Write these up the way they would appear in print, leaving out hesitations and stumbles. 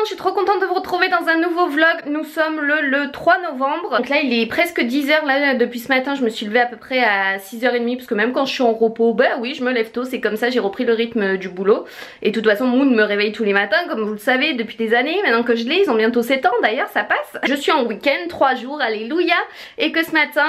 je suis trop contente de vous retrouver dans un nouveau vlog. Nous sommes le 3 novembre. Donc là il est presque 10h, là depuis ce matin je me suis levée à peu près à 6h30. Parce que même quand je suis en repos, bah oui je me lève tôt, c'est comme ça, j'ai repris le rythme du boulot. Et de toute façon Moon me réveille tous les matins comme vous le savez depuis des années. Maintenant que je l'ai, ils ont bientôt 7 ans d'ailleurs, ça passe. Je suis en week-end, 3 jours, alléluia. Et que ce matin,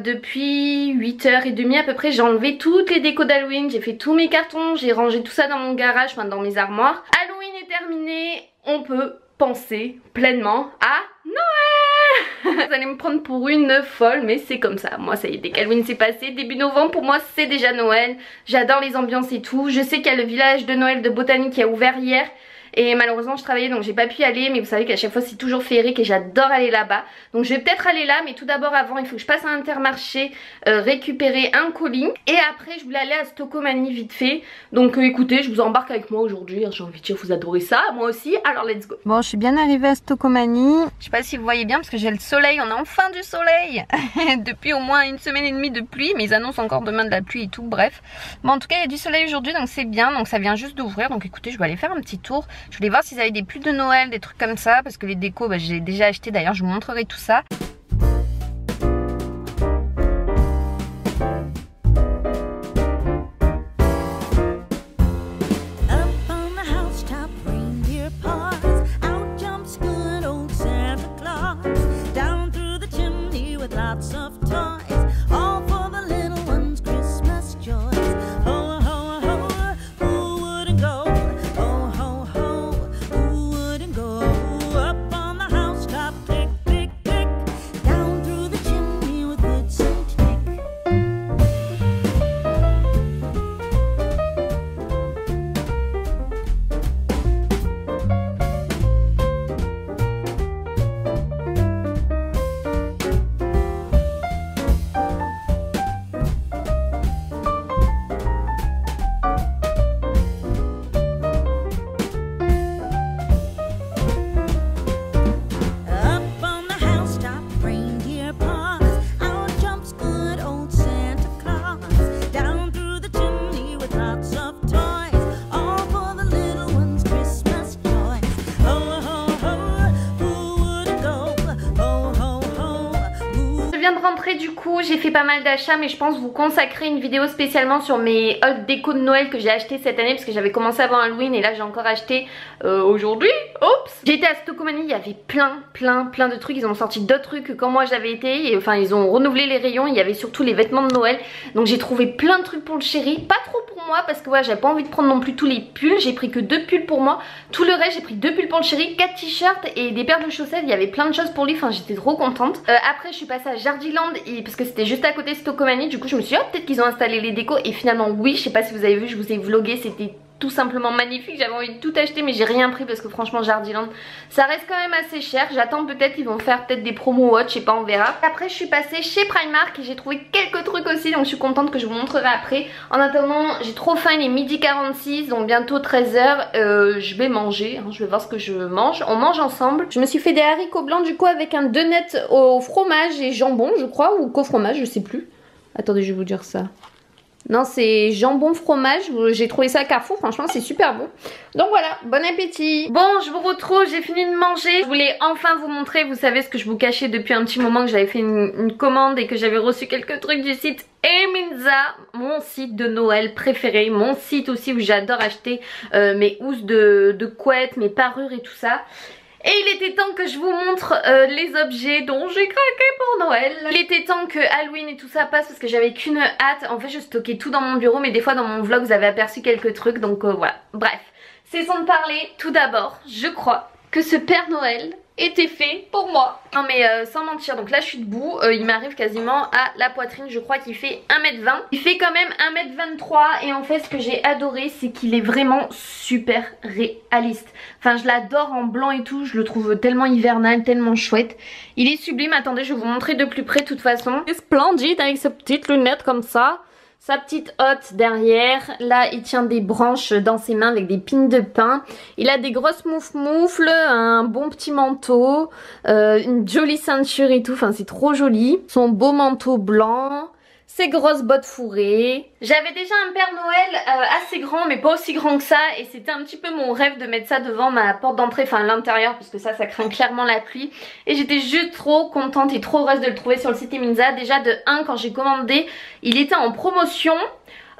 depuis 8h30 à peu près, j'ai enlevé toutes les décos d'Halloween. J'ai fait tous mes cartons, j'ai rangé tout ça dans mon garage, enfin dans mes armoires. Halloween est terminé, on peut penser pleinement à Noël. Vous allez me prendre pour une folle, mais c'est comme ça. Moi ça y est, dès qu'Halloween s'est passé, début novembre pour moi c'est déjà Noël. J'adore les ambiances et tout. Je sais qu'il y a le village de Noël de Botanique qui a ouvert hier. Et malheureusement je travaillais donc j'ai pas pu y aller, mais vous savez qu'à chaque fois c'est toujours féerique et j'adore aller là-bas. Donc je vais peut-être aller là, mais tout d'abord avant il faut que je passe à Intermarché récupérer un colis. Et après je voulais aller à Stocomanie vite fait. Donc écoutez, je vous embarque avec moi aujourd'hui, j'ai envie de dire vous adorez ça, moi aussi, alors let's go. Bon, je suis bien arrivée à Stocomanie. Je sais pas si vous voyez bien parce que j'ai le soleil, on a enfin du soleil. Depuis au moins une semaine et demie de pluie, mais ils annoncent encore demain de la pluie et tout, bref. Bon en tout cas il y a du soleil aujourd'hui donc c'est bien, donc ça vient juste d'ouvrir. Donc écoutez, je vais aller faire un petit tour. Je voulais voir s'ils avaient des pulls de Noël, des trucs comme ça, parce que les décos, bah, je les ai déjà achetés d'ailleurs, je vous montrerai tout ça. Rentrer du coup, j'ai fait pas mal d'achats, mais je pense vous consacrer une vidéo spécialement sur mes hautes déco de Noël que j'ai acheté cette année, parce que j'avais commencé avant Halloween et là j'ai encore acheté aujourd'hui. Oups. J'ai été à Stocomanie, il y avait plein de trucs. Ils ont sorti d'autres trucs que quand moi j'avais été, et enfin ils ont renouvelé les rayons. Il y avait surtout les vêtements de Noël, donc j'ai trouvé plein de trucs pour le chéri, pas trop pour moi parce que ouais, j'avais pas envie de prendre non plus tous les pulls. J'ai pris que 2 pulls pour moi, tout le reste j'ai pris 2 pulls pour le chéri, 4 t-shirts et des paires de chaussettes. Il y avait plein de choses pour lui, enfin j'étais trop contente. Après je suis passée à Jardiland parce que c'était juste à côté de Stocomanie. Du coup je me suis dit oh, peut-être qu'ils ont installé les décos, et finalement oui. Je sais pas si vous avez vu, je vous ai vlogué, c'était tout simplement magnifique. J'avais envie de tout acheter mais j'ai rien pris parce que franchement Jardiland ça reste quand même assez cher. J'attends peut-être qu'ils vont faire peut-être des promos watch, je sais pas, on verra. Après je suis passée chez Primark et j'ai trouvé quelques trucs aussi, donc je suis contente, que je vous montrerai après. En attendant j'ai trop faim, il est midi 46 donc bientôt 13h. Je vais manger, hein, je vais voir ce que je mange. On mange ensemble. Je me suis fait des haricots blancs du coup avec un donut au fromage et jambon je crois, ou qu'au fromage, je sais plus. Attendez, je vais vous dire ça. Non, c'est jambon fromage, j'ai trouvé ça à Carrefour, franchement c'est super bon. Donc voilà, bon appétit. Bon, je vous retrouve, j'ai fini de manger. Je voulais enfin vous montrer, vous savez ce que je vous cachais depuis un petit moment, que j'avais fait une commande et que j'avais reçu quelques trucs du site Eminza, mon site de Noël préféré, mon site aussi où j'adore acheter mes housses de couettes, mes parures et tout ça. Et il était temps que je vous montre les objets dont j'ai craqué pour Noël. Il était temps que Halloween et tout ça passe parce que j'avais qu'une hâte. En fait je stockais tout dans mon bureau, mais des fois dans mon vlog vous avez aperçu quelques trucs, donc voilà. Bref, cessons de parler. Tout d'abord, je crois que ce Père Noël était fait pour moi. Non mais sans mentir, donc là je suis debout, il m'arrive quasiment à la poitrine, je crois qu'il fait 1m20. Il fait quand même 1m23 et en fait ce que j'ai adoré c'est qu'il est vraiment super réaliste. Enfin je l'adore en blanc et tout, je le trouve tellement hivernal, tellement chouette. Il est sublime, attendez je vais vous montrer de plus près de toute façon. C'est splendide avec ses petites lunettes comme ça. Sa petite hotte derrière, là il tient des branches dans ses mains avec des pines de pin. Il a des grosses moufles, un bon petit manteau, une jolie ceinture et tout, enfin c'est trop joli. Son beau manteau blanc, ces grosses bottes fourrées. J'avais déjà un Père Noël assez grand mais pas aussi grand que ça et c'était un petit peu mon rêve de mettre ça devant ma porte d'entrée, enfin à l'intérieur parce que ça craint clairement la pluie et j'étais juste trop contente et trop heureuse de le trouver sur le site Eminza. Déjà de 1 quand j'ai commandé il était en promotion.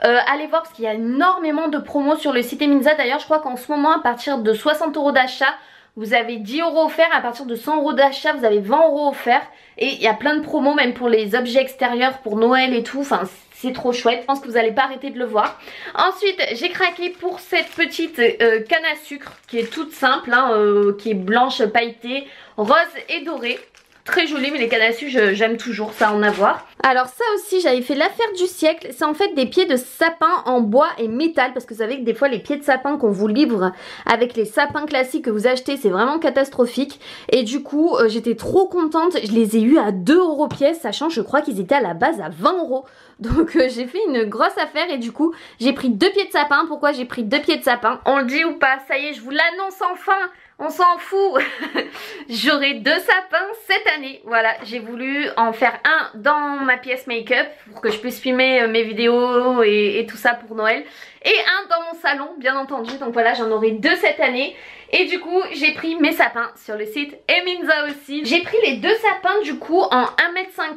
Allez voir parce qu'il y a énormément de promos sur le site Eminza. D'ailleurs je crois qu'en ce moment à partir de 60 € d'achat vous avez 10 € offerts, à partir de 100 € d'achat vous avez 20 € offerts et il y a plein de promos même pour les objets extérieurs pour Noël et tout, enfin c'est trop chouette, je pense que vous n'allez pas arrêter de le voir. Ensuite j'ai craqué pour cette petite canne à sucre qui est toute simple, hein, qui est blanche pailletée, rose et dorée. Très jolie mais les cannes à sucre j'aime toujours ça en avoir. Alors ça aussi j'avais fait l'affaire du siècle, c'est en fait des pieds de sapin en bois et métal parce que vous savez que des fois les pieds de sapin qu'on vous livre avec les sapins classiques que vous achetez c'est vraiment catastrophique et du coup j'étais trop contente, je les ai eu à 2 € pièce sachant je crois qu'ils étaient à la base à 20 €. Donc j'ai fait une grosse affaire et du coup j'ai pris 2 pieds de sapin. Pourquoi j'ai pris 2 pieds de sapin? On le dit ou pas? Ça y est je vous l'annonce enfin. On s'en fout. J'aurai 2 sapins cette année. Voilà, j'ai voulu en faire un dans ma pièce make-up pour que je puisse filmer mes vidéos et tout ça pour Noël. Et un dans mon salon, bien entendu. Donc voilà, j'en aurai 2 cette année. Et du coup, j'ai pris mes sapins sur le site Eminza aussi. J'ai pris les 2 sapins du coup en 1,50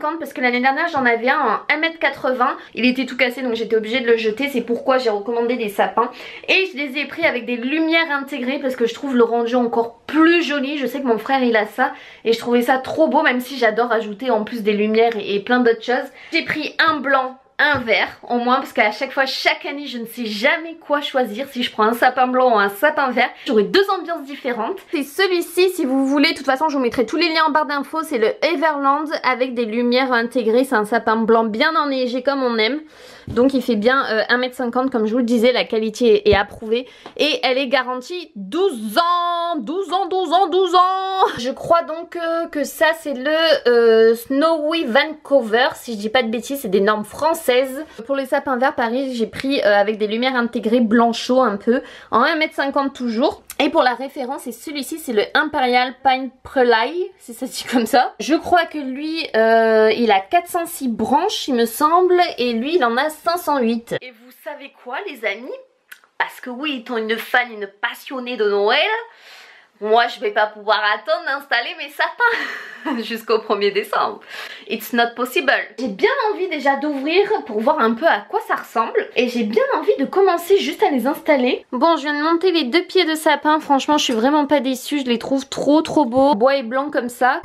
m parce que l'année dernière j'en avais un en 1,80 m. Il était tout cassé donc j'étais obligée de le jeter. C'est pourquoi j'ai recommandé des sapins. Et je les ai pris avec des lumières intégrées parce que je trouve le rendu encore plus joli. Je sais que mon frère il a ça et je trouvais ça trop beau même si j'adore ajouter en plus des lumières et plein d'autres choses. J'ai pris un blanc, un vert au moins parce qu'à chaque fois, chaque année je ne sais jamais quoi choisir, si je prends un sapin blanc ou un sapin vert. J'aurai 2 ambiances différentes. C'est celui-ci si vous voulez, de toute façon je vous mettrai tous les liens en barre d'infos, c'est le Everland avec des lumières intégrées, c'est un sapin blanc bien enneigé comme on aime. Donc il fait bien 1,50 m comme je vous le disais, la qualité est approuvée et elle est garantie 12 ans, 12 ans, 12 ans, 12 ans. Je crois donc que ça c'est le Snowy Vancouver, si je dis pas de bêtises, c'est des normes françaises. Pour les sapins verts Paris j'ai pris avec des lumières intégrées blanchot un peu, en 1,50 m toujours. Et pour la référence, c'est celui-ci, c'est le Imperial Pine Prelay, si ça se dit comme ça. Je crois que lui, il a 406 branches, il me semble, et lui, il en a 508. Et vous savez quoi, les amis? Parce que oui, étant une fan, une passionnée de Noël, moi, je vais pas pouvoir attendre d'installer mes sapins jusqu'au 1er décembre. It's not possible. J'ai bien envie déjà d'ouvrir pour voir un peu à quoi ça ressemble. Et j'ai bien envie de commencer juste à les installer. Bon, je viens de monter les 2 pieds de sapin. Franchement, je suis vraiment pas déçue. Je les trouve trop beaux. Bois et blanc comme ça.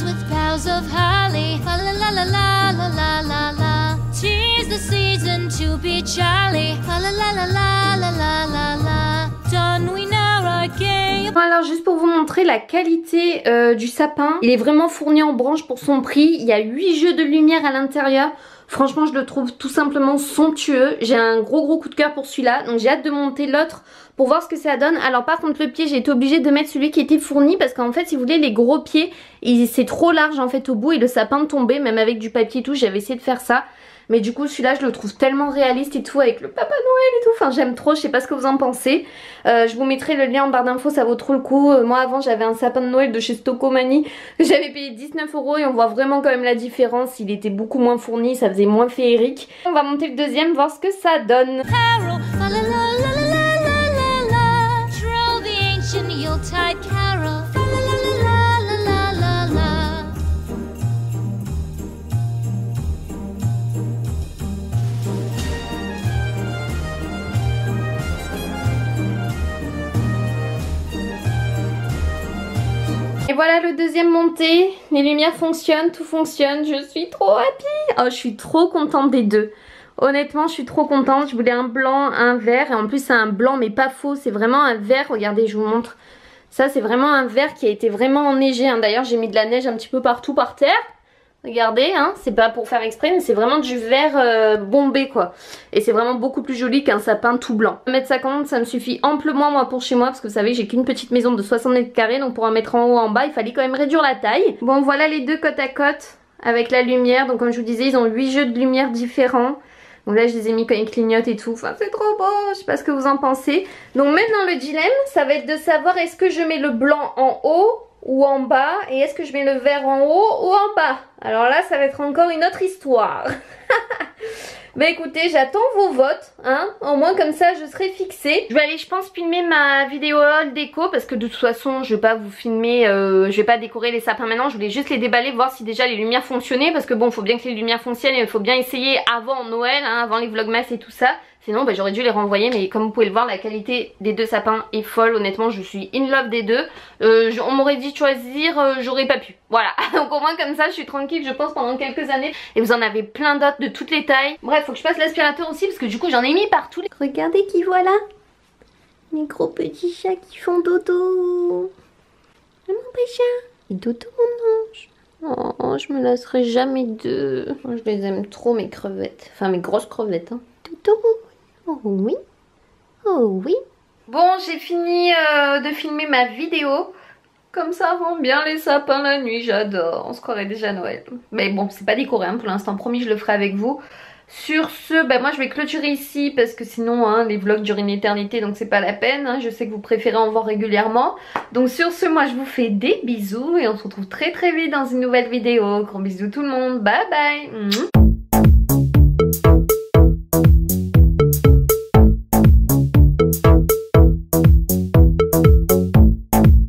With boughs of holly, fa la la la la la la la. 'Tis the season to be jolly, fa la la la la la la la. Don't we know our game? Alors juste pour vous montrer la qualité du sapin, il est vraiment fourni en branches pour son prix. Il y a 8 jeux de lumière à l'intérieur. Franchement je le trouve tout simplement somptueux. J'ai un gros coup de cœur pour celui-là. Donc j'ai hâte de monter l'autre pour voir ce que ça donne. Alors par contre le pied j'ai été obligée de mettre celui qui était fourni parce qu'en fait si vous voulez les gros pieds c'est trop large en fait au bout et le sapin tombait même avec du papier et tout. J'avais essayé de faire ça. Mais du coup celui-là je le trouve tellement réaliste et tout avec le Papa Noël et tout. Enfin j'aime trop, je sais pas ce que vous en pensez. Je vous mettrai le lien en barre d'infos, ça vaut trop le coup. Moi avant j'avais un sapin de Noël de chez Stocomanie. J'avais payé 19 € et on voit vraiment quand même la différence. Il était beaucoup moins fourni, ça faisait moins féerique. On va monter le deuxième, voir ce que ça donne. Et voilà le deuxième monté, les lumières fonctionnent, tout fonctionne, je suis trop happy. Oh, je suis trop contente des deux. Honnêtement, je suis trop contente. Je voulais un blanc, un vert et en plus c'est un blanc mais pas faux, c'est vraiment un vert. Regardez, je vous montre. Ça c'est vraiment un vert qui a été vraiment enneigé. Hein. D'ailleurs j'ai mis de la neige un petit peu partout par terre. Regardez, hein, c'est pas pour faire exprès mais c'est vraiment du vert bombé quoi. Et c'est vraiment beaucoup plus joli qu'un sapin tout blanc. 1,50 m ça me suffit amplement moi pour chez moi parce que vous savez j'ai qu'une petite maison de 60 mètres carrés. Donc pour en mettre en haut en bas il fallait quand même réduire la taille. Bon voilà les deux côte à côte avec la lumière. Donc comme je vous disais ils ont 8 jeux de lumière différents. Donc là je les ai mis quand ils clignotent et tout, enfin c'est trop beau, je sais pas ce que vous en pensez. Donc maintenant le dilemme ça va être de savoir est-ce que je mets le blanc en haut ou en bas et est-ce que je mets le vert en haut ou en bas. Alors là ça va être encore une autre histoire. Bah écoutez, j'attends vos votes, hein, au moins comme ça je serai fixée. Je vais aller je pense filmer ma vidéo haul déco parce que de toute façon je vais pas vous filmer, je vais pas décorer les sapins maintenant, je voulais juste les déballer, voir si déjà les lumières fonctionnaient parce que bon faut bien que les lumières fonctionnent et il faut bien essayer avant Noël, hein, avant les vlogmas et tout ça. Sinon bah, j'aurais dû les renvoyer mais comme vous pouvez le voir la qualité des deux sapins est folle, honnêtement je suis in love des deux. On m'aurait dit de choisir, j'aurais pas pu. Voilà, donc au moins comme ça je suis tranquille je pense pendant quelques années. Et vous en avez plein d'autres de toutes les tailles. Bref, faut que je passe l'aspirateur aussi parce que du coup j'en ai mis partout. Regardez qui voilà. Les gros petits chats qui font dodo. Mon petit chat. Et dodo mon ange. Oh, je me lasserai jamais d'eux. Oh, je les aime trop mes crevettes. Enfin mes grosses crevettes. Hein. Dodo. Oh oui. Oh oui. Bon, j'ai fini de filmer ma vidéo. Comme ça rend bien les sapins la nuit, j'adore. On se croirait déjà à Noël. Mais bon, c'est pas décoré hein, pour l'instant, promis je le ferai avec vous. Sur ce, bah moi je vais clôturer ici parce que sinon hein, les vlogs durent une éternité donc c'est pas la peine. Hein. Je sais que vous préférez en voir régulièrement. Donc sur ce, moi je vous fais des bisous et on se retrouve très très vite dans une nouvelle vidéo. Gros bisous tout le monde, bye bye.